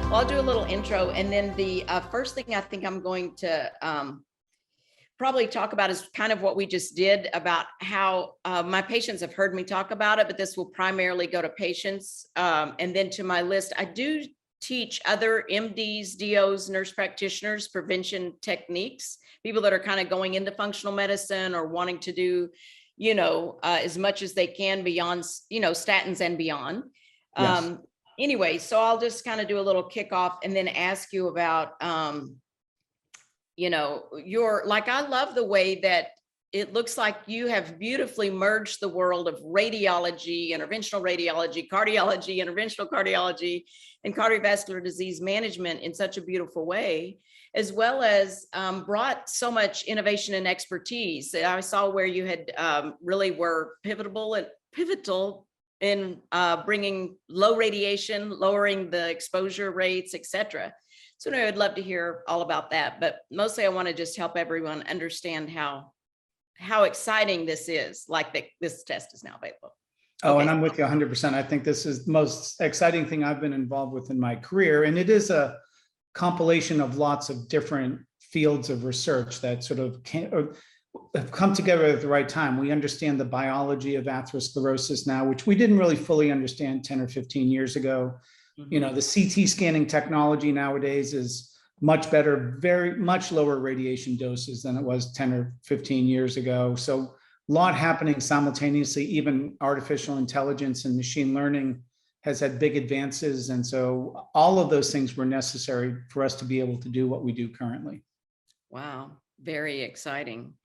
Well, I'll do a little intro, and then the first thing I think I'm going to probably talk about is kind of what we just did about how my patients have heard me talk about it, but this will primarily go to patients. And then to my list, I do teach other MDs, DOs, nurse practitioners, prevention techniques, people that are kind of going into functional medicine or wanting to do, as much as they can beyond, statins and beyond. Yes. Anyway, so I'll just kind of do a little kickoff and then ask you about, I love the way that it looks like you have beautifully merged the world of radiology, interventional radiology, cardiology, interventional cardiology, and cardiovascular disease management in such a beautiful way, as well as brought so much innovation and expertise. I saw where you had really were pivotal in bringing low radiation, lowering the exposure rates, et cetera. So I'd love to hear all about that, but mostly I want to just help everyone understand how exciting this is, like this test is now available. Oh, Okay. and I'm with you 100%. I think this is the most exciting thing I've been involved with in my career. And it is a compilation of lots of different fields of research that sort of have come together at the right time. We understand the biology of atherosclerosis now, which we didn't really fully understand 10 or 15 years ago. Mm-hmm. The CT scanning technology nowadays is much better, very much lower radiation doses than it was 10 or 15 years ago. So a lot happening simultaneously. Even artificial intelligence and machine learning has had big advances. And so all of those things were necessary for us to be able to do what we do currently. Wow, very exciting.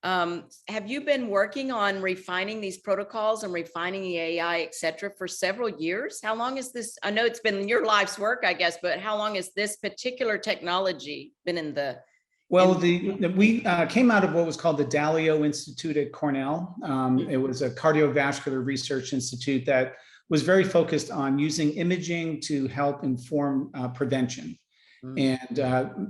Have you been working on refining these protocols and refining the AI, et cetera, for several years? How long is this? I know it's been your life's work, I guess, but how long has this particular technology been in the? Well, we came out of what was called the Dalio Institute at Cornell. It was a cardiovascular research institute that was very focused on using imaging to help inform prevention. And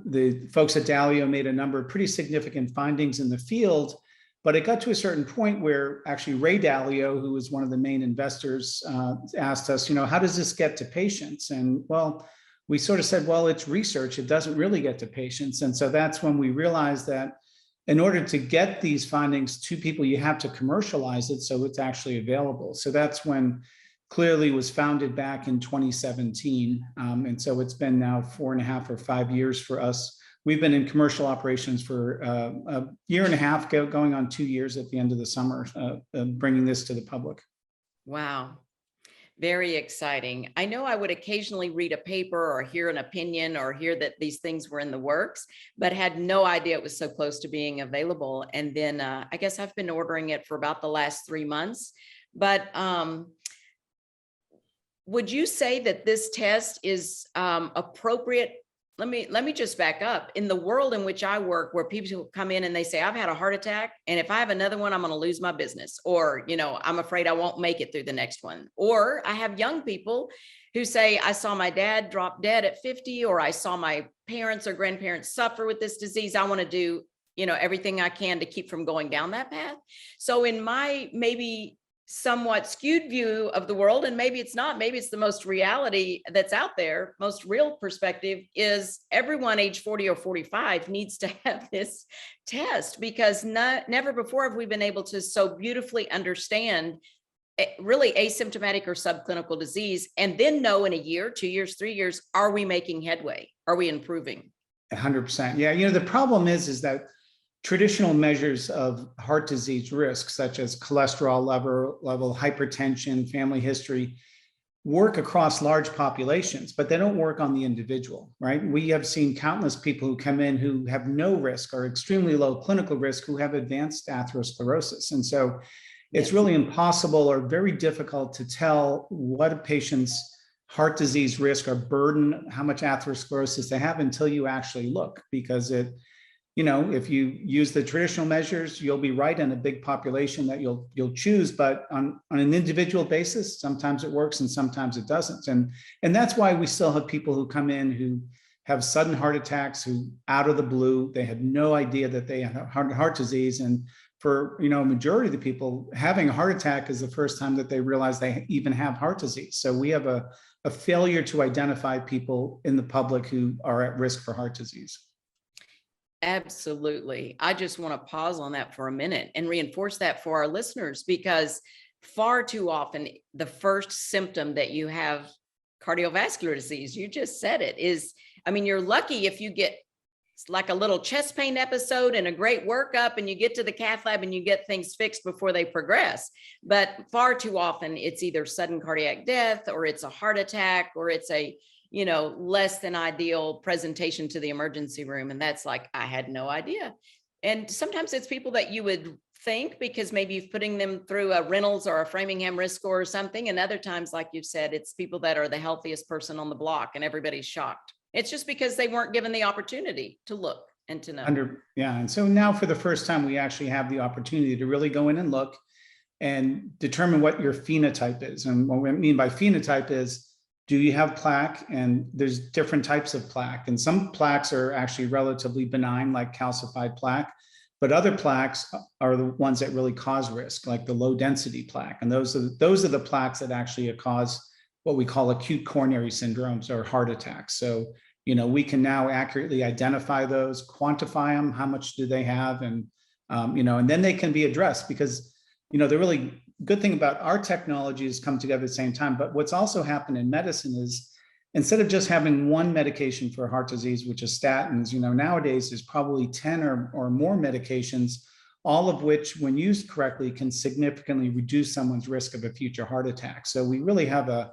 the folks at Dalio made a number of pretty significant findings in the field, but it got to a certain point where actually Ray Dalio, who was one of the main investors, asked us, how does this get to patients? And well, we sort of said, well, it's research. It doesn't really get to patients. And so that's when we realized that in order to get these findings to people, you have to commercialize it so it's actually available. So that's when Cleerly was founded back in 2017. And so it's been now 4.5 or 5 years for us. We've been in commercial operations for a year and a half, going on 2 years at the end of the summer, bringing this to the public. Wow. Very exciting. I know I would occasionally read a paper or hear an opinion or hear that these things were in the works, but had no idea it was so close to being available. And then I guess I've been ordering it for about the last 3 months. But would you say that this test is appropriate? Let me just back up. In the world in which I work, where people come in and they say, I've had a heart attack, and if I have another one, I'm going to lose my business, or, I'm afraid I won't make it through the next one. Or I have young people who say, I saw my dad drop dead at 50, or I saw my parents or grandparents suffer with this disease. I want to do, everything I can to keep from going down that path. So in my maybe somewhat skewed view of the world, and maybe it's not, maybe it's the most reality that's out there, most real perspective, is everyone age 40 or 45 needs to have this test, because never before have we been able to so beautifully understand really asymptomatic or subclinical disease, and then know in a year, 2 years, 3 years, are we making headway? Are we improving? 100%. Yeah. The problem is that traditional measures of heart disease risk, such as cholesterol level, hypertension, family history, work across large populations, but they don't work on the individual, right? We have seen countless people who come in who have no risk or extremely low clinical risk who have advanced atherosclerosis. And so it's really impossible or very difficult to tell what a patient's heart disease risk or burden, how much atherosclerosis they have, until you actually look, because if you use the traditional measures, you'll be right in a big population that you'll choose, but on an individual basis, sometimes it works and sometimes it doesn't. And that's why we still have people who come in who have sudden heart attacks, who out of the blue, they had no idea that they had heart disease. And for, a majority of the people, having a heart attack is the first time that they realize they even have heart disease. So we have a failure to identify people in the public who are at risk for heart disease. Absolutely. I just want to pause on that for a minute and reinforce that for our listeners, because far too often the first symptom that you have cardiovascular disease, you just said it, is, I mean, you're lucky if you get like a little chest pain episode and a great workup and you get to the cath lab and you get things fixed before they progress. But far too often it's either sudden cardiac death, or it's a heart attack, or it's a, less than ideal presentation to the emergency room. And that's like, I had no idea. And sometimes it's people that you would think, because maybe you're putting them through a Reynolds or a Framingham risk score or something. And other times, like you've said, it's people that are the healthiest person on the block and everybody's shocked. It's just because they weren't given the opportunity to look and to know. And so now for the first time, we actually have the opportunity to really go in and look and determine what your phenotype is. And what we mean by phenotype is, do you have plaque? And there's different types of plaque. And some plaques are actually relatively benign, like calcified plaque, but other plaques are the ones that really cause risk, like the low density plaque. And those are the plaques that actually cause what we call acute coronary syndromes or heart attacks. So, we can now accurately identify those, quantify them, how much do they have, and, and then they can be addressed, because, the really good thing about our technology has come together at the same time. But what's also happened in medicine is, instead of just having one medication for heart disease, which is statins, nowadays there's probably 10 or more medications, all of which, when used correctly, can significantly reduce someone's risk of a future heart attack. So we really have a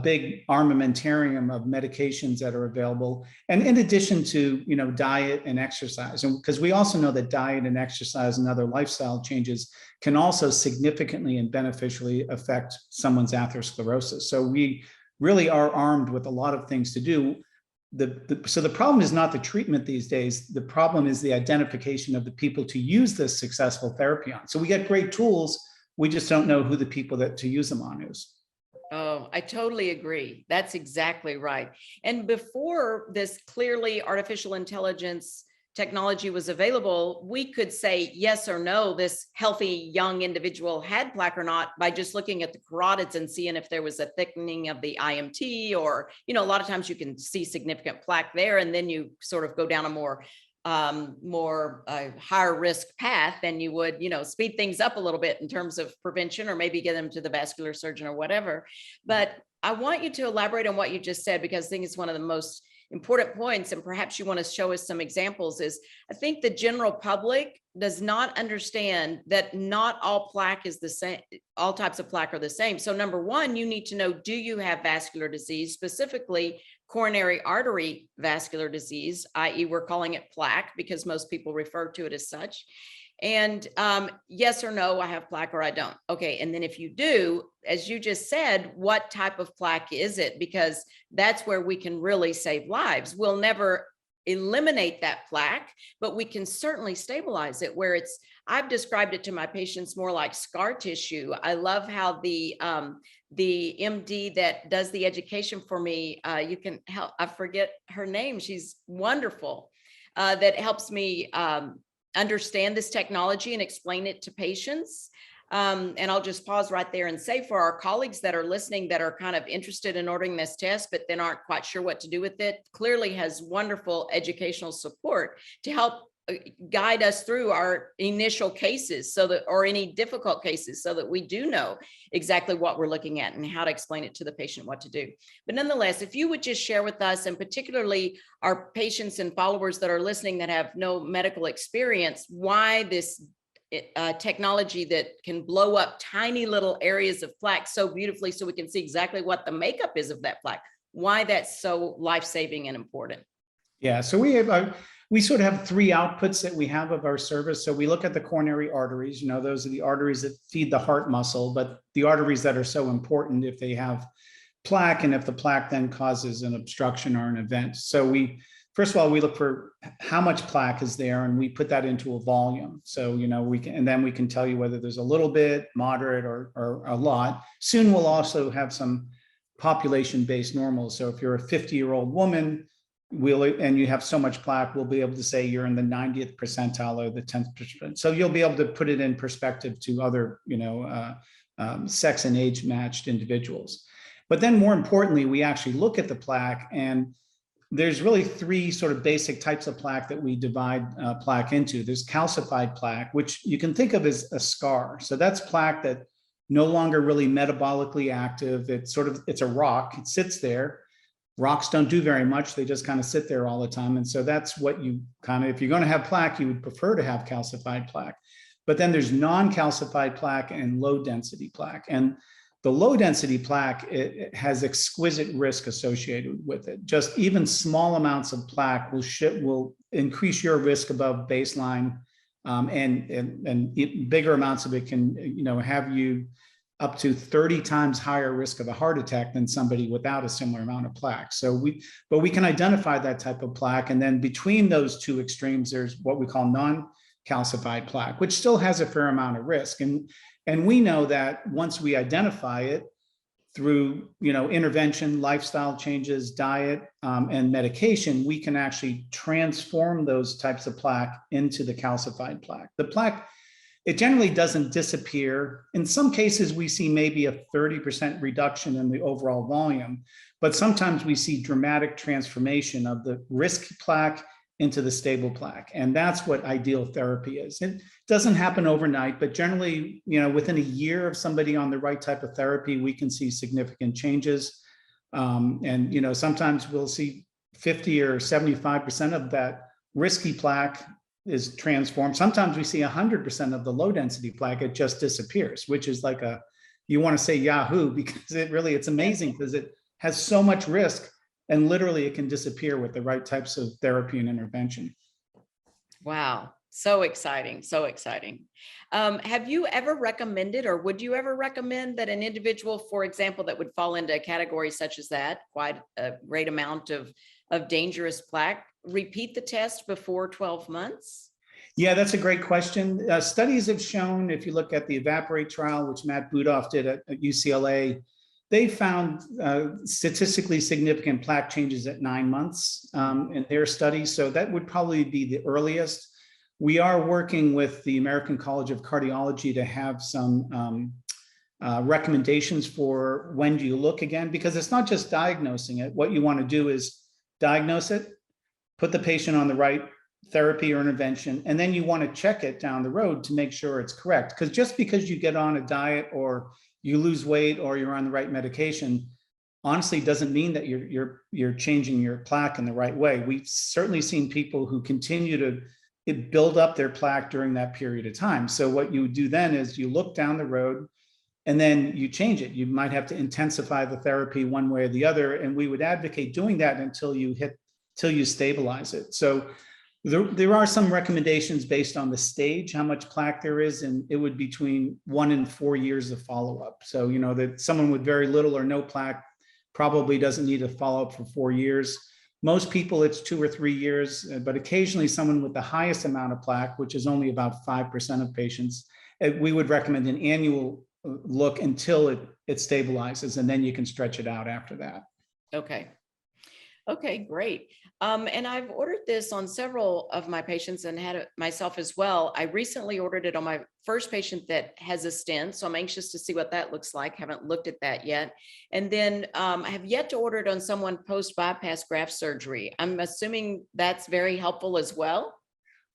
big armamentarium of medications that are available. And in addition to, diet and exercise, and because we also know that diet and exercise and other lifestyle changes can also significantly and beneficially affect someone's atherosclerosis. So we really are armed with a lot of things to do. So the problem is not the treatment these days. The problem is the identification of the people to use this successful therapy on. So we get great tools. We just don't know who the people to use them on is. Oh, I totally agree. That's exactly right. And before this Cleerly artificial intelligence technology was available, we could say yes or no, this healthy young individual had plaque or not, by just looking at the carotids and seeing if there was a thickening of the IMT, or, a lot of times you can see significant plaque there, and then you sort of go down a more higher risk path, then you would, speed things up a little bit in terms of prevention, or maybe get them to the vascular surgeon or whatever. But I want you to elaborate on what you just said, because I think it's one of the most important points, and perhaps you want to show us some examples. Is, I think the general public does not understand that not all plaque is the same. All types of plaque are the same. So number one, you need to know, do you have vascular disease, specifically coronary artery vascular disease, i.e. we're calling it plaque because most people refer to it as such. And yes or no, I have plaque or I don't. Okay. And then if you do, as you just said, what type of plaque is it? Because that's where we can really save lives. We'll never eliminate that plaque, but we can certainly stabilize it, where it's, I've described it to my patients more like scar tissue. I love how the MD that does the education for me, you can help, I forget her name. She's wonderful, that helps me understand this technology and explain it to patients. And I'll just pause right there and say, for our colleagues that are listening that are kind of interested in ordering this test, but then aren't quite sure what to do with it, Cleerly has wonderful educational support to help guide us through our initial cases, so that, or any difficult cases, so that we do know exactly what we're looking at and how to explain it to the patient what to do. But nonetheless, if you would just share with us, and particularly our patients and followers that are listening that have no medical experience, why this technology that can blow up tiny little areas of plaque so beautifully, so we can see exactly what the makeup is of that plaque, why that's so life-saving and important. Yeah, so we sort of have three outputs that we have of our service. So we look at the coronary arteries, those are the arteries that feed the heart muscle, but the arteries that are so important if they have plaque, and if the plaque then causes an obstruction or an event. So first of all, we look for how much plaque is there, and we put that into a volume. So, we can tell you whether there's a little bit, moderate, or a lot. Soon we'll also have some population-based normals. So if you're a 50-year-old woman, and you have so much plaque, we'll be able to say you're in the 90th percentile or the 10th percentile. So you'll be able to put it in perspective to other, sex and age matched individuals. But then more importantly, we actually look at the plaque, and there's really three sort of basic types of plaque that we divide plaque into. There's calcified plaque, which you can think of as a scar. So that's plaque that no longer really metabolically active. It's a rock, it sits there. Rocks don't do very much. They just kind of sit there all the time. And so that's what you if you're going to have plaque, you would prefer to have calcified plaque. But then there's non-calcified plaque and low density plaque. And the low density plaque, it has exquisite risk associated with it. Just even small amounts of plaque will increase your risk above baseline, and bigger amounts of it can, have you up to 30 times higher risk of a heart attack than somebody without a similar amount of plaque. But we can identify that type of plaque. And then between those two extremes, there's what we call non-calcified plaque, which still has a fair amount of risk. And we know that once we identify it through, intervention, lifestyle changes, diet, and medication, we can actually transform those types of plaque into the calcified plaque. The plaque, it generally doesn't disappear. In some cases, we see maybe a 30% reduction in the overall volume, but sometimes we see dramatic transformation of the risk plaque into the stable plaque. And that's what ideal therapy is. It doesn't happen overnight, but generally, within a year of somebody on the right type of therapy, we can see significant changes. And sometimes we'll see 50 or 75% of that risky plaque is transformed. Sometimes we see 100% of the low density plaque, it just disappears, which is like you want to say Yahoo, because it's amazing because it has so much risk, and literally it can disappear with the right types of therapy and intervention. Wow. So exciting. So exciting. Have you ever recommended, or would you ever recommend that an individual, for example, that would fall into a category such as that, quite a great amount of dangerous plaque, repeat the test before 12 months? Yeah, that's a great question. Studies have shown, if you look at the Evaporate trial, which Matt Budoff did at UCLA, they found statistically significant plaque changes at 9 months in their study. So that would probably be the earliest. We are working with the American College of Cardiology to have some recommendations for when do you look again, because it's not just diagnosing it. What you want to do is diagnose it, put the patient on the right therapy or intervention, and then you want to check it down the road to make sure it's correct. Because just because you get on a diet or you lose weight or you're on the right medication, honestly doesn't mean that you're changing your plaque in the right way. We've certainly seen people who continue to build up their plaque during that period of time. So what you do then is you look down the road and then you change it. You might have to intensify the therapy one way or the other. And we would advocate doing that until you stabilize it. So there are some recommendations based on the stage, how much plaque there is, and it would be between 1 and 4 years of follow-up. So, that someone with very little or no plaque probably doesn't need a follow-up for 4 years. Most people, it's 2 or 3 years, but occasionally someone with the highest amount of plaque, which is only about 5% of patients, we would recommend an annual look until it stabilizes, and then you can stretch it out after that. Okay, great. And I've ordered this on several of my patients and had it myself as well. I recently ordered it on my first patient that has a stent, so I'm anxious to see what that looks like. Haven't looked at that yet. And then I have yet to order it on someone post-bypass graft surgery. I'm assuming that's very helpful as well.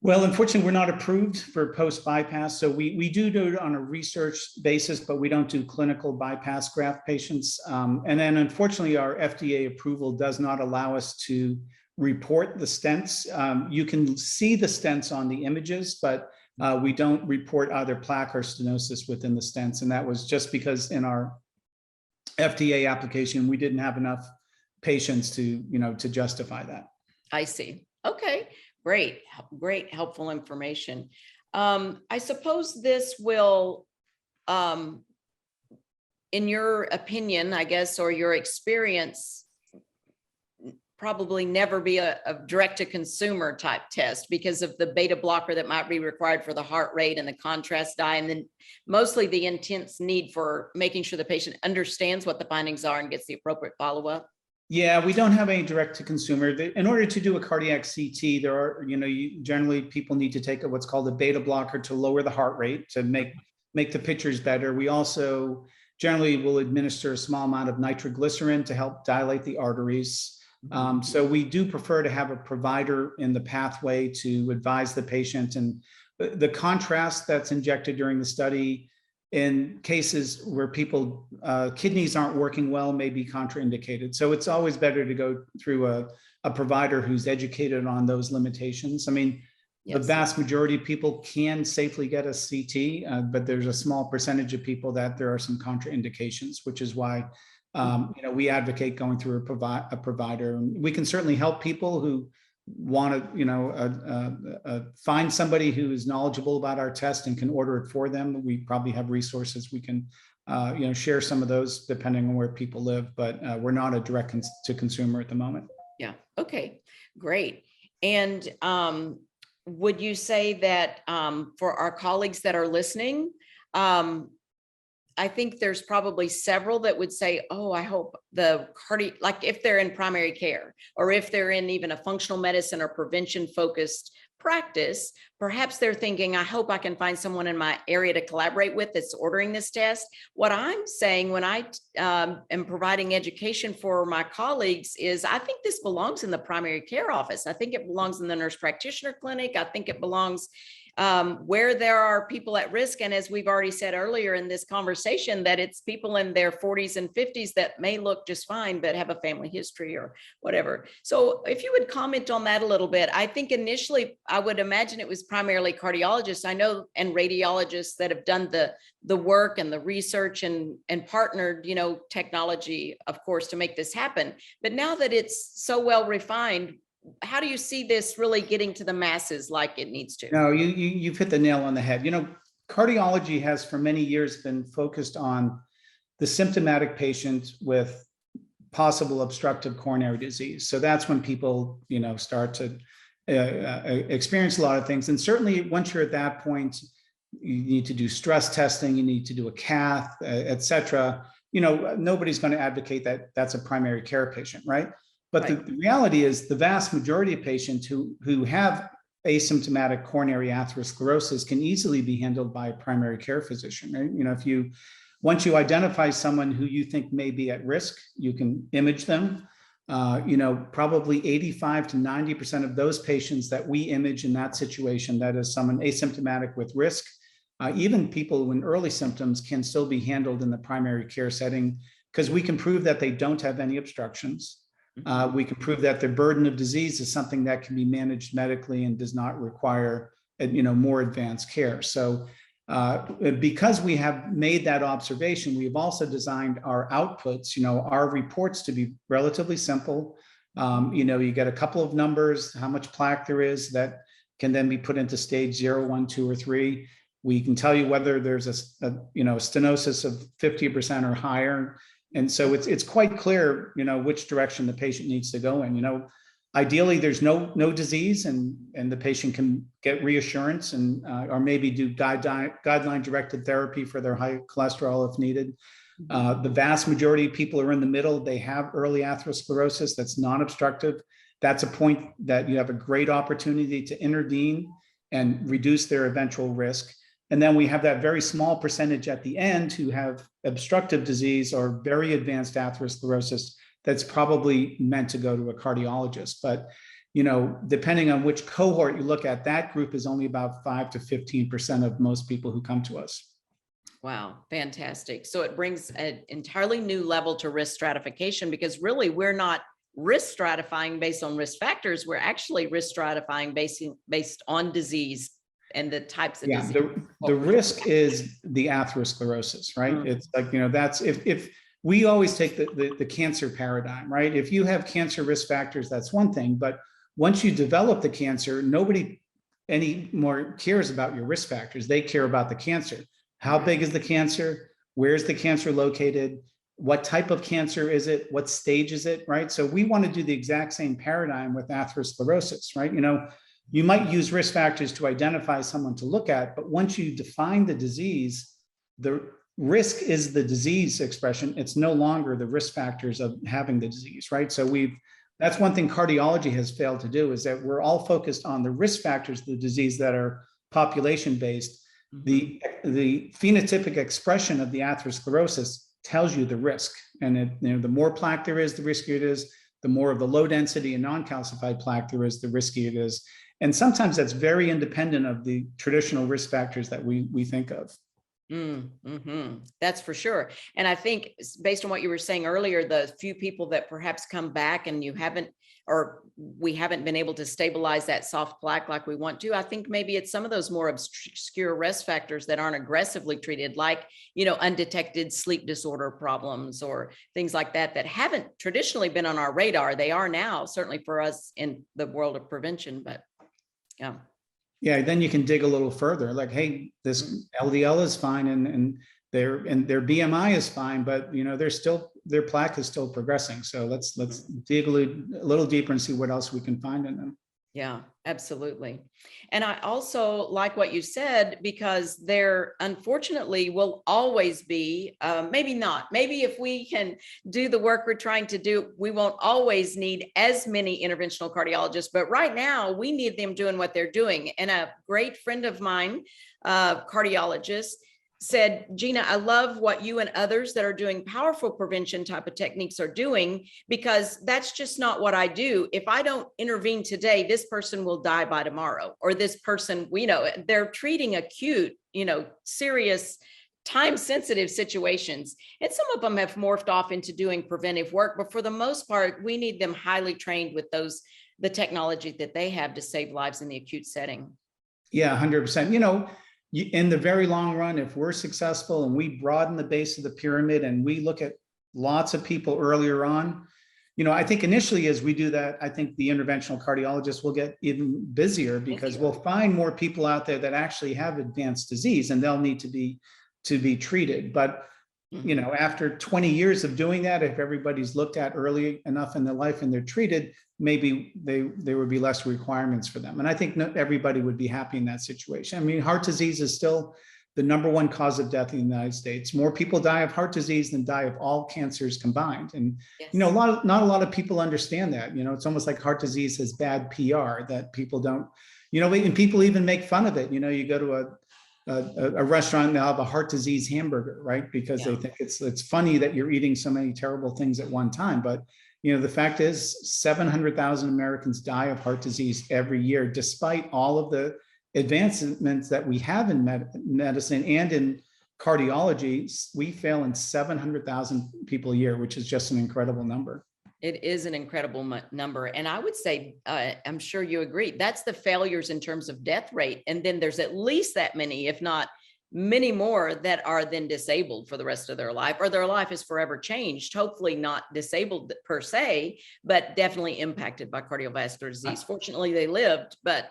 Well, unfortunately, we're not approved for post-bypass. So we do it on a research basis, but we don't do clinical bypass graft patients. And then unfortunately, our FDA approval does not allow us to report the stents. You can see the stents on the images, but we don't report either plaque or stenosis within the stents. And that was just because in our FDA application, we didn't have enough patients to justify that. I see. Okay. Great, helpful information. I suppose this will, in your opinion, I guess, or your experience, probably never be a direct-to-consumer type test because of the beta blocker that might be required for the heart rate and the contrast dye, and then mostly the intense need for making sure the patient understands what the findings are and gets the appropriate follow-up. Yeah, we don't have any direct to consumer. In order to do a cardiac CT, there are, generally people need to take what's called a beta blocker to lower the heart rate to make the pictures better. We also generally will administer a small amount of nitroglycerin to help dilate the arteries. So we do prefer to have a provider in the pathway to advise the patient, and the contrast that's injected during the study in cases where people kidneys aren't working well may be contraindicated. So it's always better to go through a provider who's educated on those limitations. I mean, the vast majority of people can safely get a CT, but there's a small percentage of people that there are some contraindications, which is why we advocate going through a provider. We can certainly help people who want to find somebody who is knowledgeable about our test and can order it for them. We probably have resources we can share some of those depending on where people live, but we're not a direct to consumer at the moment. Yeah. Okay, great. And would you say that for our colleagues that are listening, I think there's probably several that would say, oh, I hope like if they're in primary care, or if they're in even a functional medicine or prevention focused practice, perhaps they're thinking, I hope I can find someone in my area to collaborate with that's ordering this test. What I'm saying when I am providing education for my colleagues is I think this belongs in the primary care office. I think it belongs in the nurse practitioner clinic. I think it belongs where there are people at risk. And as we've already said earlier in this conversation, that it's people in their 40s and 50s that may look just fine, but have a family history or whatever. So if you would comment on that a little bit. I think initially, I would imagine it was primarily cardiologists, I know, and radiologists that have done the work and the research and partnered, technology, of course, to make this happen. But now that it's so well refined, how do you see this really getting to the masses like it needs to? No, you've hit the nail on the head. Cardiology has for many years been focused on the symptomatic patient with possible obstructive coronary disease. So that's when people, start to experience a lot of things. And certainly once you're at that point, you need to do stress testing, you need to do a cath, et cetera. Nobody's going to advocate that that's a primary care patient, right? But the reality is the vast majority of patients who have asymptomatic coronary atherosclerosis can easily be handled by a primary care physician, right? Once you identify someone who you think may be at risk, you can image them. Probably 85 to 90% of those patients that we image in that situation, that is someone asymptomatic with risk, even people with early symptoms can still be handled in the primary care setting because we can prove that they don't have any obstructions. We can prove that their burden of disease is something that can be managed medically and does not require, more advanced care. So because we have made that observation, we've also designed our outputs, our reports to be relatively simple. You get a couple of numbers, how much plaque there is that can then be put into stage 0, 1, 2, or 3. We can tell you whether there's a stenosis of 50% or higher. And so it's quite clear, which direction the patient needs to go in. Ideally, there's no disease, and the patient can get reassurance and or maybe do guideline-directed therapy for their high cholesterol if needed. The vast majority of people are in the middle. They have early atherosclerosis that's non-obstructive. That's a point that you have a great opportunity to intervene and reduce their eventual risk. And then we have that very small percentage at the end who have obstructive disease or very advanced atherosclerosis that's probably meant to go to a cardiologist. But, depending on which cohort you look at, that group is only about 5 to 15% of most people who come to us. Wow, fantastic. So it brings an entirely new level to risk stratification, because really we're not risk stratifying based on risk factors. We're actually risk stratifying based on disease and the types of disease. The risk is the atherosclerosis, right? It's like, that's if we always take the cancer paradigm, right? If you have cancer risk factors, that's one thing, but once you develop the cancer, nobody anymore cares about your risk factors. They care about the cancer. How big is the cancer? Where's the cancer located? What type of cancer is it? What stage is it, right? So we want to do the exact same paradigm with atherosclerosis, right? You might use risk factors to identify someone to look at, but once you define the disease, the risk is the disease expression. It's no longer the risk factors of having the disease, right? So that's one thing cardiology has failed to do, is that we're all focused on the risk factors of the disease that are population-based. The phenotypic expression of the atherosclerosis tells you the risk. And the more plaque there is, the riskier it is. The more of the low density and non-calcified plaque there is, the riskier it is. And sometimes that's very independent of the traditional risk factors that we think of. That's for sure. And I think based on what you were saying earlier, the few people that perhaps come back and we haven't been able to stabilize that soft plaque like we want to, I think maybe it's some of those more obscure risk factors that aren't aggressively treated, like, undetected sleep disorder problems or things like that, that haven't traditionally been on our radar. They are now, certainly for us in the world of prevention, but yeah. Yeah, then you can dig a little further, like, hey, this LDL is fine and their BMI is fine, but their plaque is still progressing. So let's dig a little deeper and see what else we can find in them. Yeah, absolutely. And I also like what you said, because there unfortunately will always be, maybe not, maybe if we can do the work we're trying to do, we won't always need as many interventional cardiologists, but right now we need them doing what they're doing. And a great friend of mine, cardiologist, said, Gina, I love what you and others that are doing powerful prevention type of techniques are doing, because that's just not what I do. If I don't intervene today, this person will die by tomorrow, or this person, they're treating acute, serious, time-sensitive situations. And some of them have morphed off into doing preventive work, but for the most part, we need them highly trained with the technology that they have to save lives in the acute setting. Yeah, 100%. In the very long run, if we're successful and we broaden the base of the pyramid and we look at lots of people earlier on, I think initially as we do that, I think the interventional cardiologists will get even busier, because we'll find more people out there that actually have advanced disease and they'll need to be treated. But after 20 years of doing that, if everybody's looked at early enough in their life and they're treated, maybe there would be less requirements for them. And I think not everybody would be happy in that situation. I mean, heart disease is still the #1 cause of death in the United States. More people die of heart disease than die of all cancers combined. And, yes. Not a lot of people understand that. It's almost like heart disease has bad PR, that people don't, and people even make fun of it. You go to a restaurant and they'll have a heart disease hamburger, right? Because they think it's funny that you're eating so many terrible things at one time. But the fact is 700,000 Americans die of heart disease every year, despite all of the advancements that we have in medicine and in cardiology. We fail in 700,000 people a year, which is just an incredible number. It is an incredible number. And I would say, I'm sure you agree, that's the failures in terms of death rate. And then there's at least that many, if not many more, that are then disabled for the rest of their life, or their life is forever changed. Hopefully not disabled per se, but definitely impacted by cardiovascular disease. Fortunately, they lived, but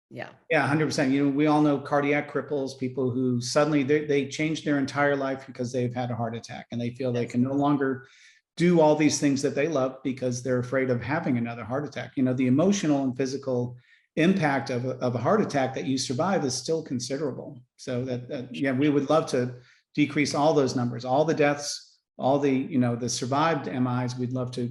yeah. Yeah, 100%. We all know cardiac cripples, people who suddenly they change their entire life because they've had a heart attack and they feel they can no longer do all these things that they love because they're afraid of having another heart attack. The emotional and physical impact of a heart attack that you survive is still considerable. So we would love to decrease all those numbers, all the deaths, all the survived MIs. We'd love to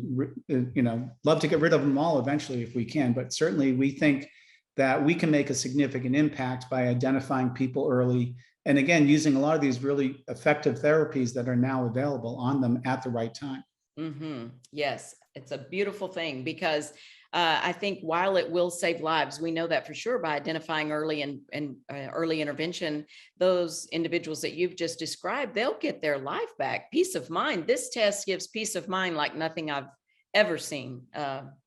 get rid of them all eventually if we can. But certainly we think that we can make a significant impact by identifying people early. And again, using a lot of these really effective therapies that are now available on them at the right time. Yes, it's a beautiful thing, because I think while it will save lives, we know that for sure by identifying early and early intervention, those individuals that you've just described, they'll get their life back. Peace of mind. This test gives peace of mind like nothing I've ever seen.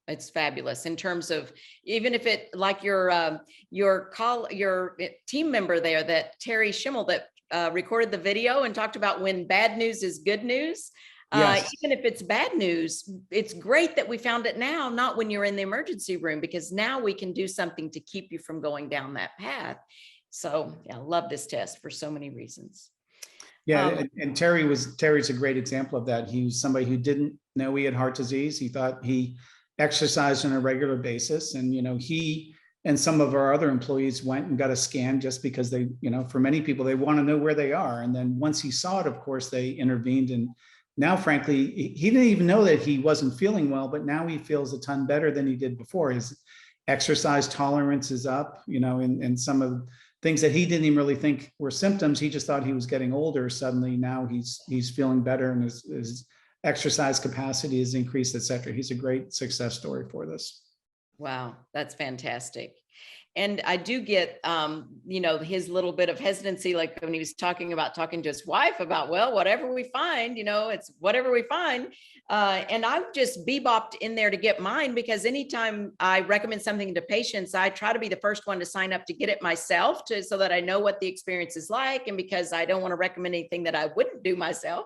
It's fabulous in terms of, even if it, like your team member there, that Terry Schimmel, that recorded the video and talked about when bad news is good news. Yes. Even if it's bad news, it's great that we found it now, not when you're in the emergency room, because now we can do something to keep you from going down that path. So yeah, I love this test for so many reasons. Yeah, and Terry's a great example of that. He was somebody who didn't know he had heart disease. He thought he exercised on a regular basis, and he And some of our other employees went and got a scan just because they, for many people, they want to know where they are. And then once he saw it, of course, they intervened. And now, frankly, he didn't even know that he wasn't feeling well, but now he feels a ton better than he did before. His exercise tolerance is up, and some of things that he didn't even really think were symptoms. He just thought he was getting older. Suddenly now he's feeling better, and his exercise capacity is increased, et cetera. He's a great success story for this. Wow, that's fantastic. And I do get, his little bit of hesitancy, like when he was talking to his wife about, well, whatever we find, it's whatever we find. And I've just bebopped in there to get mine, because anytime I recommend something to patients, I try to be the first one to sign up to get it myself, so that I know what the experience is like. And because I don't want to recommend anything that I wouldn't do myself.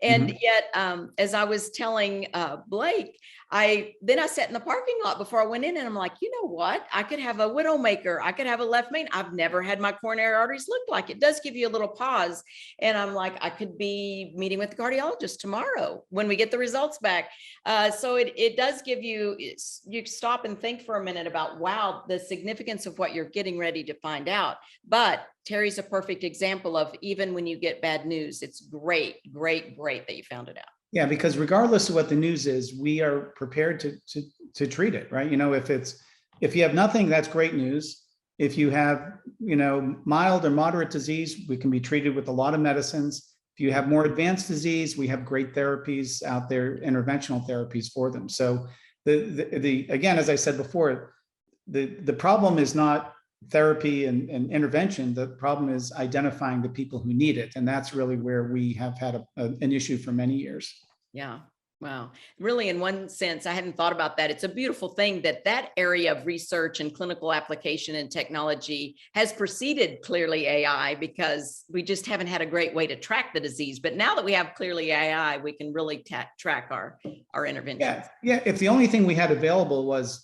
And yet, as I was telling Blake, I sat in the parking lot before I went in, and I'm like, you know what? I could have a widowmaker. I could have a left main. I've never had my coronary arteries look like. It does give you a little pause. And I'm like, I could be meeting with the cardiologist tomorrow when we get the results back. So it does give you stop and think for a minute about, wow, the significance of what you're getting ready to find out. But Terry's a perfect example of, even when you get bad news, it's great that you found it out. Yeah, because regardless of what the news is, we are prepared to treat it, right? If you have nothing, that's great news. If you have, mild or moderate disease, we can be treated with a lot of medicines. If you have more advanced disease, we have great therapies out there, interventional therapies for them. So again, as I said before, the problem is not therapy and intervention. The problem is identifying the people who need it. And that's really where we have had an issue for many years. Yeah. Wow. Really, in one sense, I hadn't thought about that. It's a beautiful thing that area of research and clinical application and technology has preceded Cleerly AI, because we just haven't had a great way to track the disease. But now that we have Cleerly AI, we can really track our interventions. Yeah. If the only thing we had available was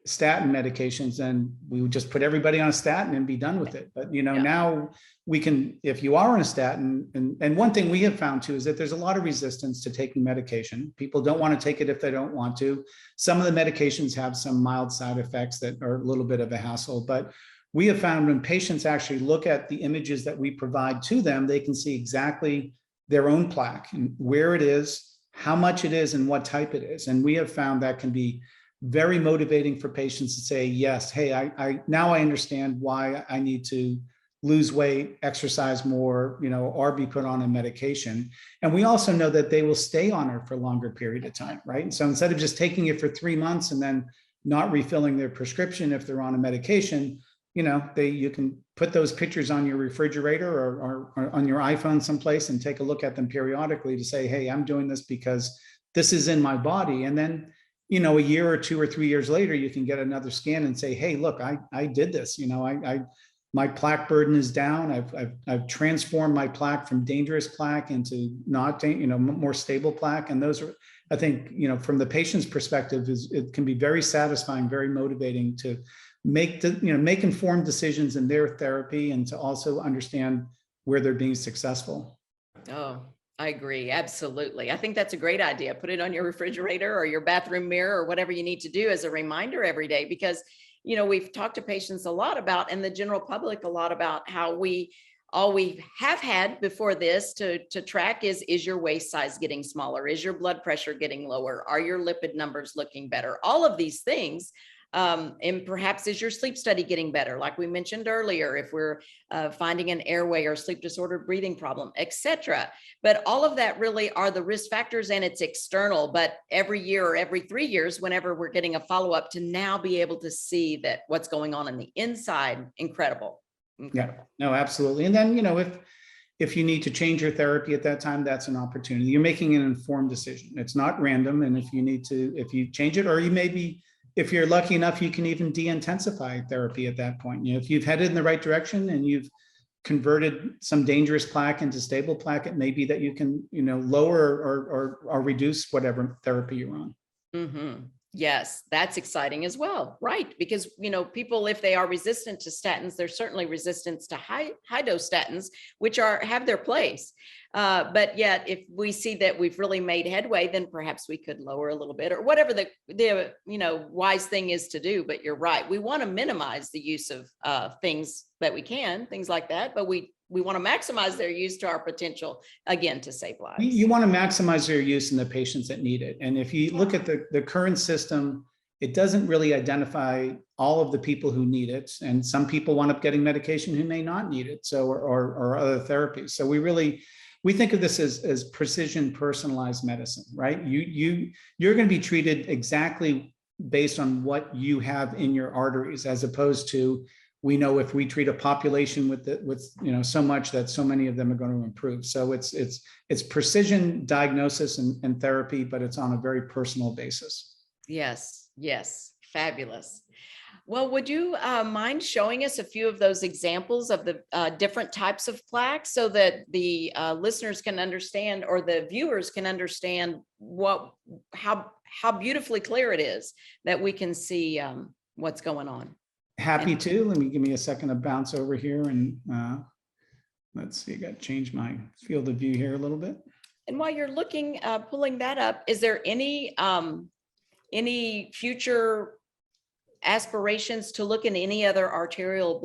statin medications, and we would just put everybody on a statin and be done with it. But now we can, if you are on a statin, and one thing we have found too is that there's a lot of resistance to taking medication. People don't want to take it if they don't want to. Some of the medications have some mild side effects that are a little bit of a hassle, but we have found when patients actually look at the images that we provide to them, they can see exactly their own plaque and where it is, how much it is, and what type it is. And we have found that can be very motivating for patients to say, yes, hey, I now I understand why I need to lose weight, exercise more, or be put on a medication. And we also know that they will stay on it for a longer period of time, right? And so instead of just taking it for 3 months and then not refilling their prescription if they're on a medication, you can put those pictures on your refrigerator or on your iPhone someplace and take a look at them periodically to say, hey, I'm doing this because this is in my body. And then a year or 2 or 3 years later, you can get another scan and say, hey, look, I did this. My plaque burden is down. I've transformed my plaque from dangerous plaque into not, more stable plaque. And those are, I think, from the patient's perspective, it can be very satisfying, very motivating to make informed decisions in their therapy, and to also understand where they're being successful. Oh, I agree. Absolutely. I think that's a great idea. Put it on your refrigerator or your bathroom mirror or whatever you need to do as a reminder every day, because, we've talked to patients a lot about, and the general public a lot about, how all we have had before this to track is your waist size getting smaller? Is your blood pressure getting lower? Are your lipid numbers looking better? All of these things. And perhaps is your sleep study getting better? Like we mentioned earlier, if we're finding an airway or sleep disordered breathing problem, etc. But all of that really are the risk factors, and it's external. But every year or every 3 years, whenever we're getting a follow-up, to now be able to see that what's going on the inside, incredible. Yeah, no, absolutely. And then, if you need to change your therapy at that time, that's an opportunity. You're making an informed decision. It's not random. And if you change it, or if you're lucky enough, you can even de-intensify therapy at that point. If you've headed in the right direction and you've converted some dangerous plaque into stable plaque, it may be that you can, lower or reduce whatever therapy you're on. Yes, that's exciting as well, right? Because, people, if they are resistant to statins, they're certainly resistant to high dose statins, which have their place. But yet, if we see that we've really made headway, then perhaps we could lower a little bit, or whatever the wise thing is to do. But you're right, we want to minimize the use of things that we can, things like that, but we want to maximize their use to our potential, again, to save lives. You want to maximize their use in the patients that need it. And if you look at the current system, it doesn't really identify all of the people who need it. And some people wind up getting medication who may not need it, or other therapies. So we think of this as precision personalized medicine, right? You're going to be treated exactly based on what you have in your arteries, as opposed to, we know if we treat a population with so much that so many of them are going to improve. So it's precision diagnosis and therapy, but it's on a very personal basis. Yes, fabulous. Well, would you mind showing us a few of those examples of the different types of plaque, so that the listeners can understand, or the viewers can understand how beautifully clear it is that we can see what's going on? Happy to. Give me a second to bounce over here, and let's see, I got to change my field of view here a little bit. And while you're looking, pulling that up, is there any future aspirations to look in any other arterial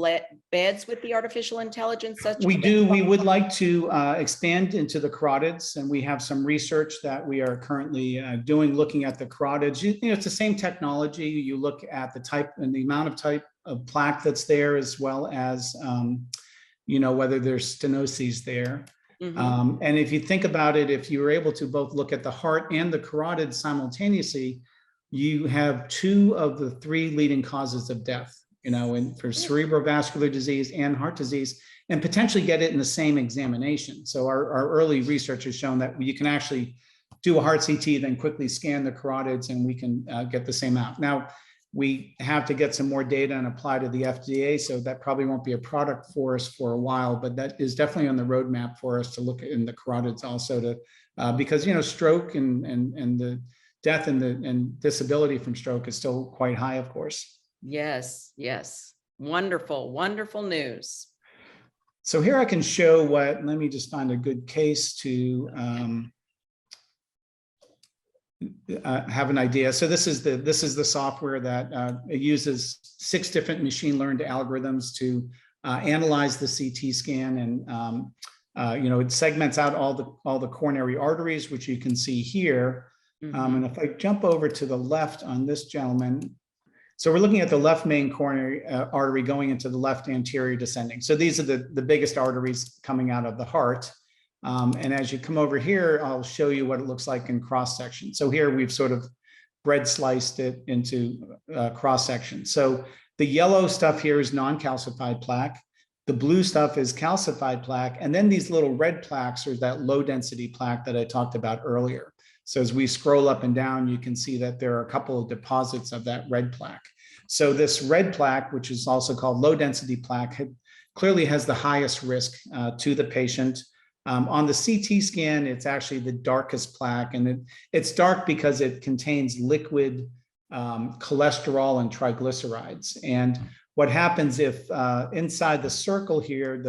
beds with the artificial intelligence? We would like to expand into the carotids, and we have some research that we are currently doing, looking at the carotids. It's the same technology. You look at the type and the amount of type of plaque that's there, as well as whether there's stenoses there. Mm-hmm. And if you think about it, if you were able to both look at the heart and the carotid simultaneously, you have 2 of the 3 leading causes of death, and for cerebrovascular disease and heart disease, and potentially get it in the same examination. So our early research has shown that you can actually do a heart CT, then quickly scan the carotids, and we can get the same out. Now, we have to get some more data and apply to the FDA, so that probably won't be a product for us for a while, but that is definitely on the roadmap for us to look at in the carotids also, because stroke and the death and disability from stroke is still quite high, of course. Yes. Wonderful news. So here I can show let me just find a good case to have an idea. So this is the software that it uses 6 different machine learned algorithms to analyze the CT scan, and it segments out all the coronary arteries, which you can see here. Mm-hmm. And if I jump over to the left on this gentleman, so we're looking at the left main coronary artery going into the left anterior descending. So these are the biggest arteries coming out of the heart. And as you come over here, I'll show you what it looks like in cross section. So here we've sort of bread sliced it into cross section. So the yellow stuff here is non-calcified plaque. The blue stuff is calcified plaque. And then these little red plaques are that low density plaque that I talked about earlier. So as we scroll up and down, you can see that there are a couple of deposits of that red plaque. So this red plaque, which is also called low density plaque, clearly has the highest risk to the patient. On the CT scan, it's actually the darkest plaque, and it's dark because it contains liquid cholesterol and triglycerides. And what happens if inside the circle here,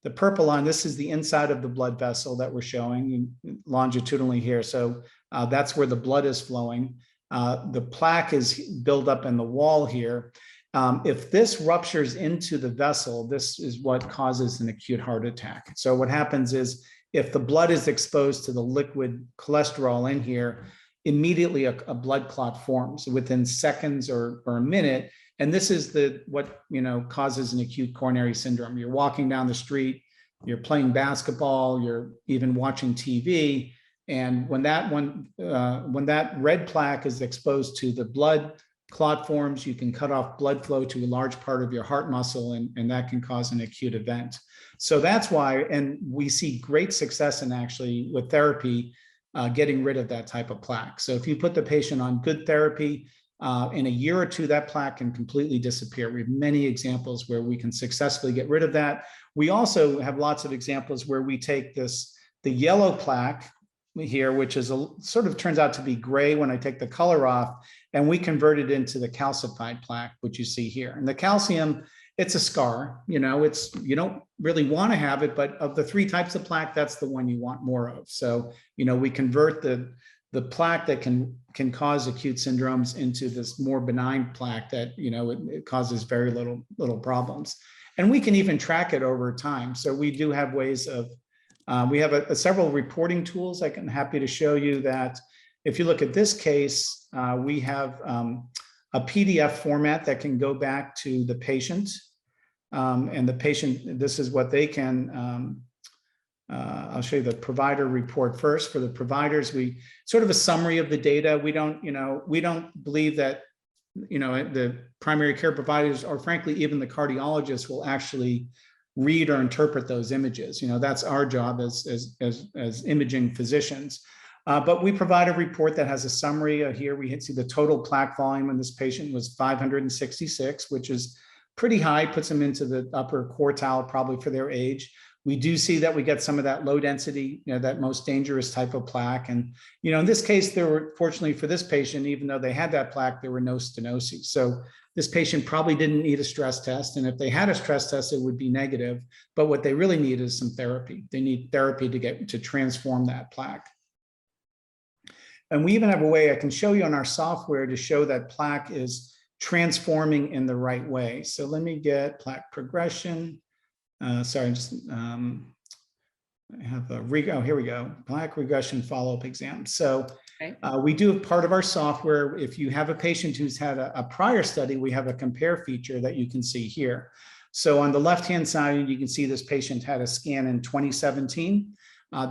the purple line, this is the inside of the blood vessel that we're showing longitudinally here. So that's where the blood is flowing. The plaque is built up in the wall here. If this ruptures into the vessel, this is what causes an acute heart attack. So what happens is, if the blood is exposed to the liquid cholesterol in here, immediately a blood clot forms within seconds or a minute. And this is what causes an acute coronary syndrome. You're walking down the street, you're playing basketball, you're even watching TV, and when that red plaque is exposed to the blood, clot forms, you can cut off blood flow to a large part of your heart muscle, and that can cause an acute event. So that's why, and we see great success in actually with therapy, getting rid of that type of plaque. So if you put the patient on good therapy, in a year or 2, that plaque can completely disappear. We have many examples where we can successfully get rid of that. We also have lots of examples where we take the yellow plaque, here, which is sort of turns out to be gray when I take the color off, and we convert it into the calcified plaque, which you see here. And the calcium, it's a scar, you don't really want to have it, but of the 3 types of plaque, that's the one you want more of. So, we convert the plaque that can cause acute syndromes into this more benign plaque that, it causes very little problems. And we can even track it over time. So we do have ways of, we have several reporting tools. I'm happy to show you that if you look at this case, we have a PDF format that can go back to the patient. And the patient, this is what they can, I'll show you the provider report first. For the providers, we sort of a summary of the data. We don't believe that, the primary care providers, or frankly, even the cardiologists, will actually read or interpret those images. That's our job as imaging physicians. But we provide a report that has a summary. Here we see the total plaque volume in this patient was 566, which is pretty high, puts them into the upper quartile probably for their age. We do see that we get some of that low density, that most dangerous type of plaque. And, in this case, there were, fortunately for this patient, even though they had that plaque, there were no stenoses. So this patient probably didn't need a stress test. And if they had a stress test, it would be negative. But what they really need is some therapy. They need therapy to transform that plaque. And we even have a way I can show you on our software to show that plaque is transforming in the right way. So let me get plaque progression. Sorry, I have a here we go, plaque regression follow-up exam. So we do have part of our software. If you have a patient who's had a prior study, we have a compare feature that you can see here. So on the left-hand side, you can see this patient had a scan in 2017.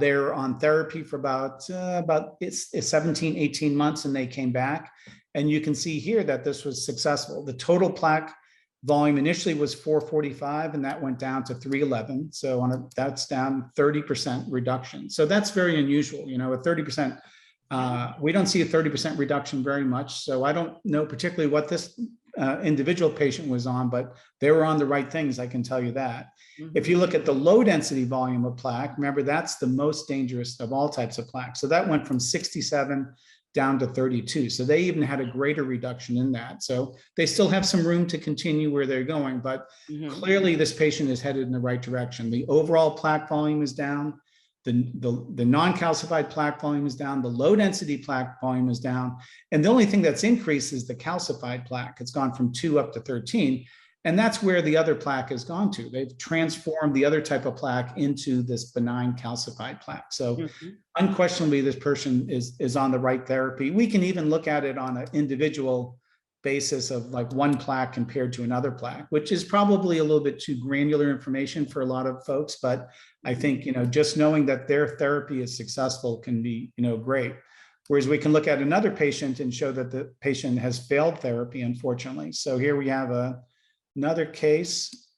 They're on therapy for about 17, 18 months, and they came back. And you can see here that this was successful. The total plaque volume initially was 445, and that went down to 311. So that's down 30% reduction. So that's very unusual. A 30%, we don't see a 30% reduction very much. So I don't know particularly what this individual patient was on, but they were on the right things, I can tell you that. Mm-hmm. If you look at the low density volume of plaque, remember that's the most dangerous of all types of plaque. So that went from 67 down to 32. So they even had a greater reduction in that. So they still have some room to continue where they're going, but clearly this patient is headed in the right direction. The overall plaque volume is down. The non-calcified plaque volume is down. The low density plaque volume is down. And the only thing that's increased is the calcified plaque. It's gone from 2 up to 13. And that's where the other plaque has gone to. They've transformed the other type of plaque into this benign calcified plaque. So unquestionably, this person is on the right therapy. We can even look at it on an individual basis of like one plaque compared to another plaque, which is probably a little bit too granular information for a lot of folks. But I think, just knowing that their therapy is successful can be, great. Whereas we can look at another patient and show that the patient has failed therapy, unfortunately. So here we have another case.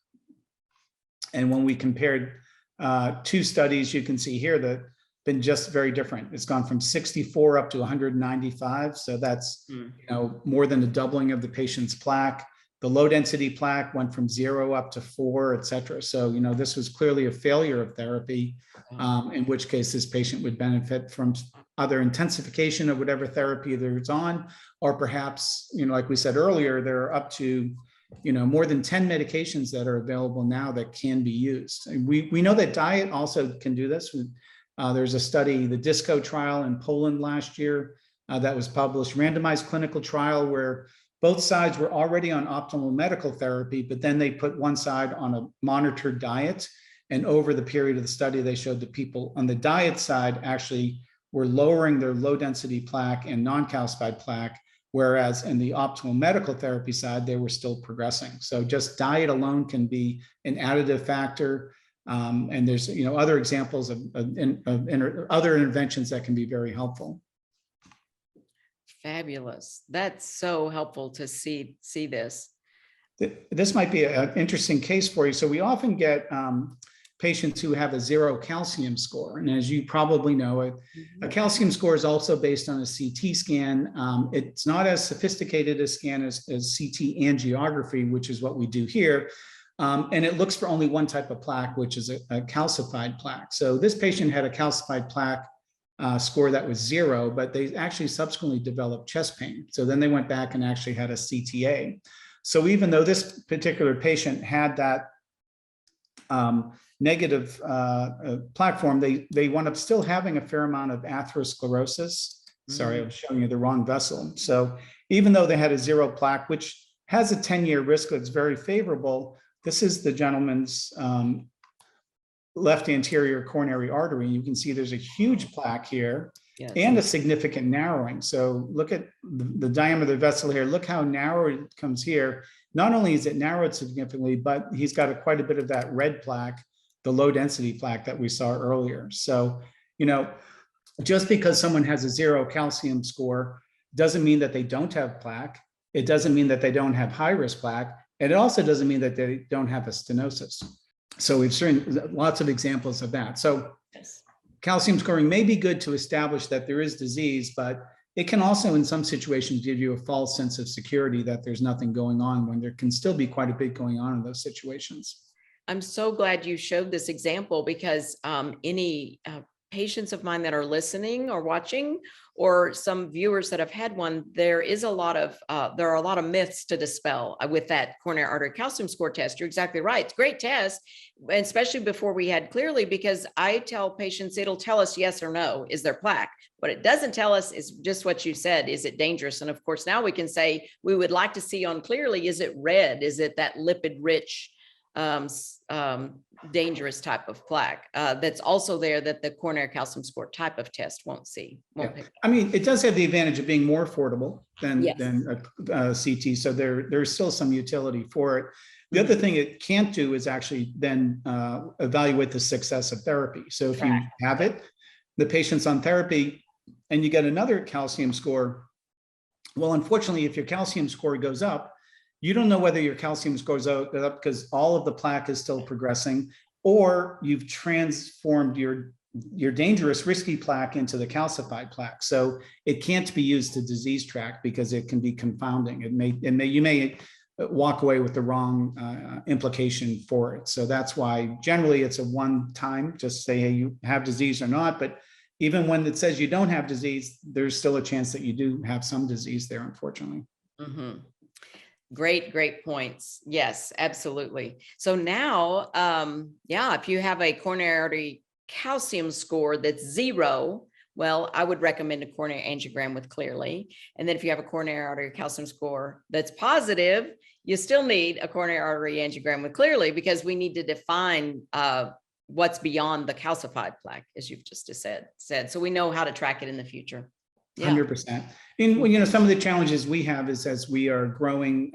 And when we compared 2 studies, you can see here that been just very different. It's gone from 64 up to 195. So that's, more than a doubling of the patient's plaque. The low density plaque went from 0 up to 4, et cetera. So, this was clearly a failure of therapy, in which case this patient would benefit from either intensification of whatever therapy there's on, or perhaps, like we said earlier, there are up to more than 10 medications that are available now that can be used. And we know that diet also can do this. There's a study, the DISCO trial in Poland last year that was published, randomized clinical trial where both sides were already on optimal medical therapy, but then they put one side on a monitored diet. And over the period of the study, they showed that people on the diet side actually were lowering their low density plaque and non-calcified plaque, whereas in the optimal medical therapy side, they were still progressing. So just diet alone can be an additive factor. And there's other examples of other interventions that can be very helpful. Fabulous. That's so helpful to see this. This might be an interesting case for you. So we often get patients who have a 0 calcium score. And as you probably know, a calcium score is also based on a CT scan. It's not as sophisticated a scan as CT angiography, which is what we do here. And it looks for only one type of plaque, which is a calcified plaque. So this patient had a calcified plaque score that was 0, but they actually subsequently developed chest pain. So then they went back and actually had a CTA. So even though this particular patient had that negative platform, they wound up still having a fair amount of atherosclerosis. Sorry, I was showing you the wrong vessel. So even though they had a 0 plaque, which has a 10-year risk that's very favorable, this is the gentleman's left anterior coronary artery. You can see there's a huge plaque here. Yes. And a significant narrowing. So look at the diameter of the vessel here. Look how narrow it comes here. Not only is it narrowed significantly, but he's got quite a bit of that red plaque, the low density plaque that we saw earlier. So, just because someone has a 0 calcium score doesn't mean that they don't have plaque. It doesn't mean that they don't have high risk plaque. And it also doesn't mean that they don't have a stenosis. So we've seen lots of examples of that. So yes, calcium scoring may be good to establish that there is disease, but it can also in some situations give you a false sense of security that there's nothing going on when there can still be quite a bit going on in those situations. I'm so glad you showed this example because any patients of mine that are listening or watching, or some viewers that have had one, there are a lot of myths to dispel with that coronary artery calcium score test. You're exactly right. It's a great test, especially before we had Cleerly, because I tell patients it'll tell us yes or no, is there plaque? What it doesn't tell us is just what you said, is it dangerous? And of course, now we can say we would like to see on Cleerly, is it red? Is it that lipid rich dangerous type of plaque that's also there that the coronary calcium score type of test won't see. I mean, it does have the advantage of being more affordable than a CT. So there's still some utility for it. The other thing it can't do is actually then evaluate the success of therapy. So if you have it, the patient's on therapy and you get another calcium score, well, unfortunately, if your calcium score goes up, you don't know whether your calcium scores up because all of the plaque is still progressing, or you've transformed your dangerous, risky plaque into the calcified plaque. So it can't be used to disease track because it can be confounding. You may walk away with the wrong implication for it. So that's why generally it's a one-time, just say, hey, you have disease or not. But even when it says you don't have disease, there's still a chance that you do have some disease there, unfortunately. Mm-hmm. Great points. Yes, absolutely. So now, if you have a coronary artery calcium score that's 0, well, I would recommend a coronary angiogram with Cleerly. And then if you have a coronary artery calcium score that's positive, you still need a coronary artery angiogram with Cleerly because we need to define what's beyond the calcified plaque, as you've just said. So we know how to track it in the future. 100%. And some of the challenges we have is as we are growing,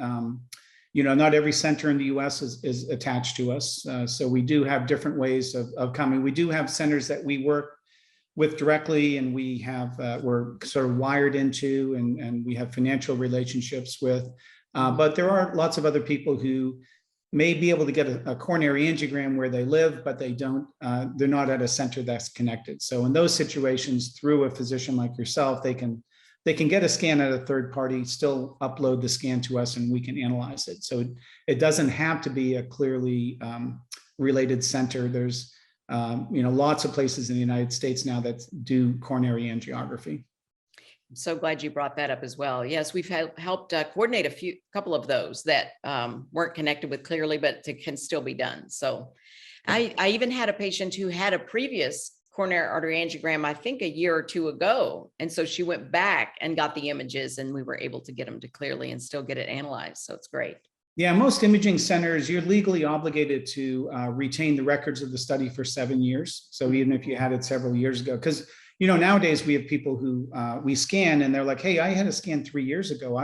not every center in the U.S. is attached to us. So we do have different ways of coming. We do have centers that we work with directly, and we have we're sort of wired into, and we have financial relationships with. But there are lots of other people who may be able to get a coronary angiogram where they live, but they don't, they're not at a center that's connected. So in those situations, through a physician like yourself, they can get a scan at a third party, still upload the scan to us, and we can analyze it. So it doesn't have to be a Cleerly related center. There's lots of places in the United States now that do coronary angiography. I'm so glad you brought that up as well. Yes, we've helped coordinate a couple of those that weren't connected with Cleerly, but can still be done. So I even had a patient who had a previous coronary artery angiogram, I think a year or two ago. And so she went back and got the images, and we were able to get them to Cleerly and still get it analyzed. So it's great. Yeah, most imaging centers, you're legally obligated to retain the records of the study for 7 years. So even if you had it several years ago, because nowadays we have people who we scan and they're like, hey, I had a scan 3 years ago.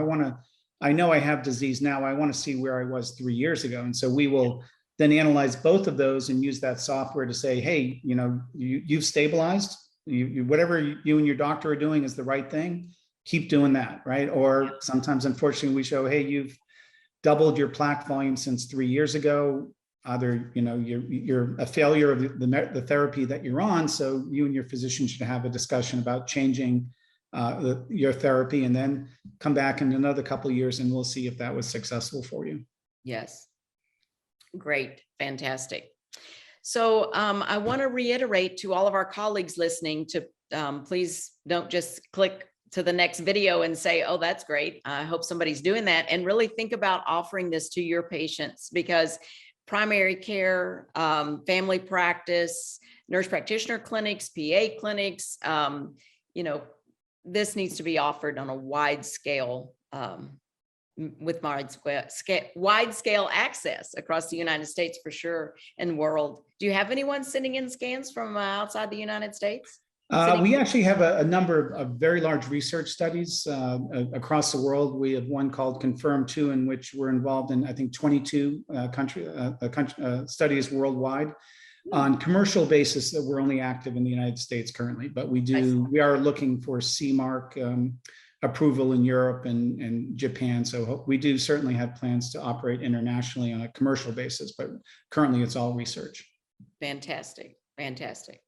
I know I have disease now. I want to see where I was 3 years ago. And so we will then analyze both of those and use that software to say, hey, you've stabilized. Whatever you and your doctor are doing is the right thing. Keep doing that, right? Or sometimes, unfortunately, we show, hey, you've doubled your plaque volume since 3 years ago. Either you're a failure of the therapy that you're on, so you and your physician should have a discussion about changing your therapy, and then come back in another couple of years, and we'll see if that was successful for you. Yes, great, fantastic. So I want to reiterate to all of our colleagues listening to please don't just click to the next video and say, oh, that's great. I hope somebody's doing that. And really think about offering this to your patients, because primary care, family practice, nurse practitioner clinics, PA clinics, this needs to be offered on a wide scale, with wide scale access across the United States for sure, and world. Do you have anyone sending in scans from outside the United States? We actually have a number of very large research studies across the world. We have one called Confirm 2, in which we're involved in, I think, 22 studies worldwide. On commercial basis, that we're only active in the United States currently, but we are looking for CE mark approval in Europe and Japan. So we do certainly have plans to operate internationally on a commercial basis, but currently it's all research. Fantastic, fantastic.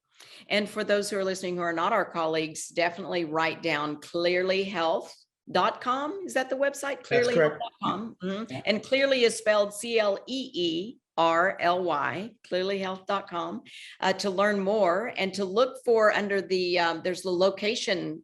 And for those who are listening who are not our colleagues, definitely write down cleerlyhealth.com. Is that the website? Cleerlyhealth.com. Mm-hmm. And Cleerly is spelled CLEERLY, cleerlyhealth.com, to learn more and to look for under the, there's the location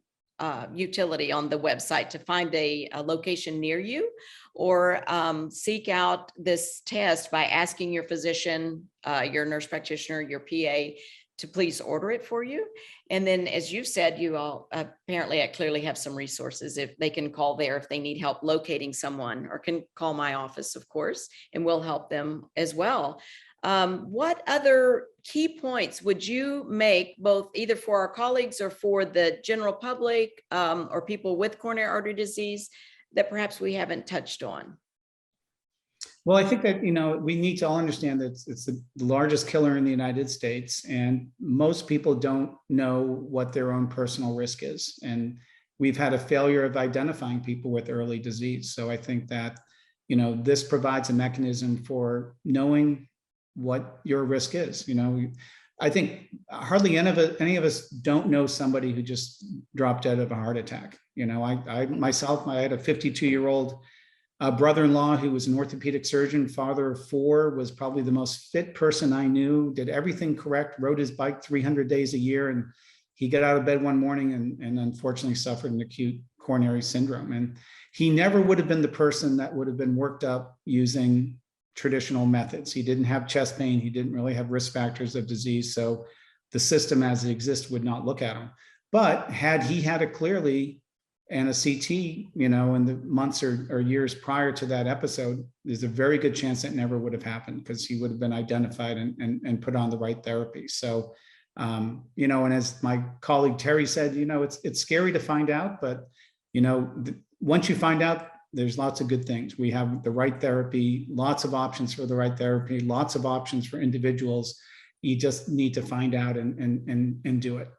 utility on the website to find a location near you, or seek out this test by asking your physician, your nurse practitioner, your PA, to please order it for you. And then, as you said, you all apparently at Cleerly have some resources. If they can call there if they need help locating someone, or can call my office, of course, and we'll help them as well. What other key points would you make, both either for our colleagues or for the general public, or people with coronary artery disease, that perhaps we haven't touched on? Well, I think that, we need to all understand that it's the largest killer in the United States, and most people don't know what their own personal risk is. And we've had a failure of identifying people with early disease. So I think that, this provides a mechanism for knowing what your risk is. I think hardly any of us don't know somebody who just dropped dead of a heart attack. I myself, I had a 52-year-old brother-in-law who was an orthopedic surgeon, father of 4, was probably the most fit person I knew, did everything correct, rode his bike 300 days a year. And he got out of bed one morning and unfortunately suffered an acute coronary syndrome. And he never would have been the person that would have been worked up using traditional methods. He didn't have chest pain. He didn't really have risk factors of disease. So the system as it exists would not look at him. But had he had a Cleerly and a CT, in the months or years prior to that episode, there's a very good chance that never would have happened, because he would have been identified and put on the right therapy. So, and as my colleague Terry said, it's scary to find out, but, once you find out, there's lots of good things. We have the right therapy, lots of options for the right therapy, lots of options for individuals. You just need to find out and do it.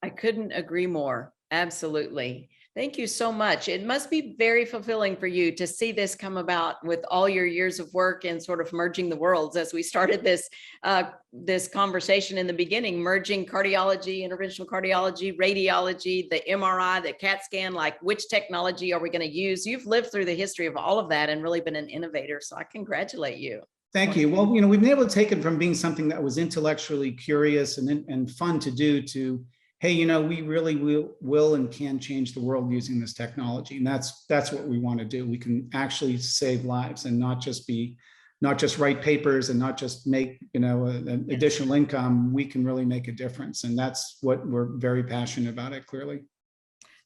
I couldn't agree more. Absolutely. Thank you so much. It must be very fulfilling for you to see this come about with all your years of work and sort of merging the worlds, as we started this conversation in the beginning, merging cardiology, interventional cardiology, radiology, the MRI, the CAT scan, like which technology are we going to use? You've lived through the history of all of that and really been an innovator. So I congratulate you. Thank you. Well, we've been able to take it from being something that was intellectually curious and fun to do to, hey, we really will and can change the world using this technology. And that's what we want to do. We can actually save lives and not just write papers and not just make, an additional income. We can really make a difference. And that's what we're very passionate about at Cleerly.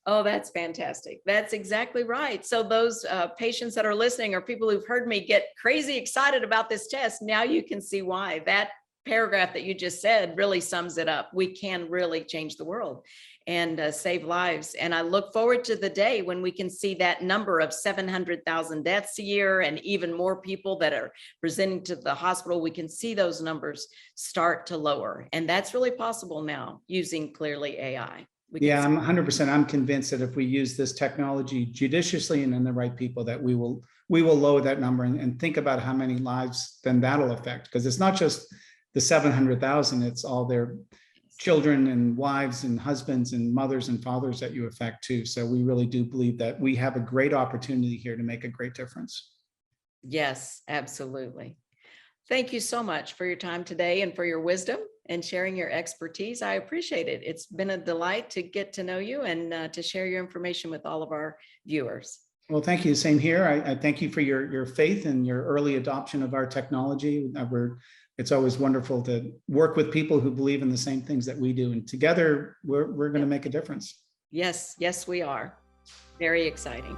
Oh, that's fantastic. That's exactly right. So those patients that are listening, or people who've heard me get crazy excited about this test, now you can see why. That paragraph that you just said really sums it up. We can really change the world and save lives. And I look forward to the day when we can see that number of 700,000 deaths a year and even more people that are presenting to the hospital. We can see those numbers start to lower. And that's really possible now using Cleerly AI. Yeah, I'm 100%. I'm convinced that if we use this technology judiciously and in the right people, that we will lower that number and think about how many lives then that'll affect. Because it's not just the 700,000, it's all their children and wives and husbands and mothers and fathers that you affect too. So we really do believe that we have a great opportunity here to make a great difference. Yes, absolutely. Thank you so much for your time today and for your wisdom. and sharing your expertise. I appreciate it. It's been a delight to get to know you and to share your information with all of our viewers. Well, thank you. Same here. I thank you for your faith and your early adoption of our technology. It's always wonderful to work with people who believe in the same things that we do. And together, we're going to make a difference. Yes, yes, we are. Very exciting.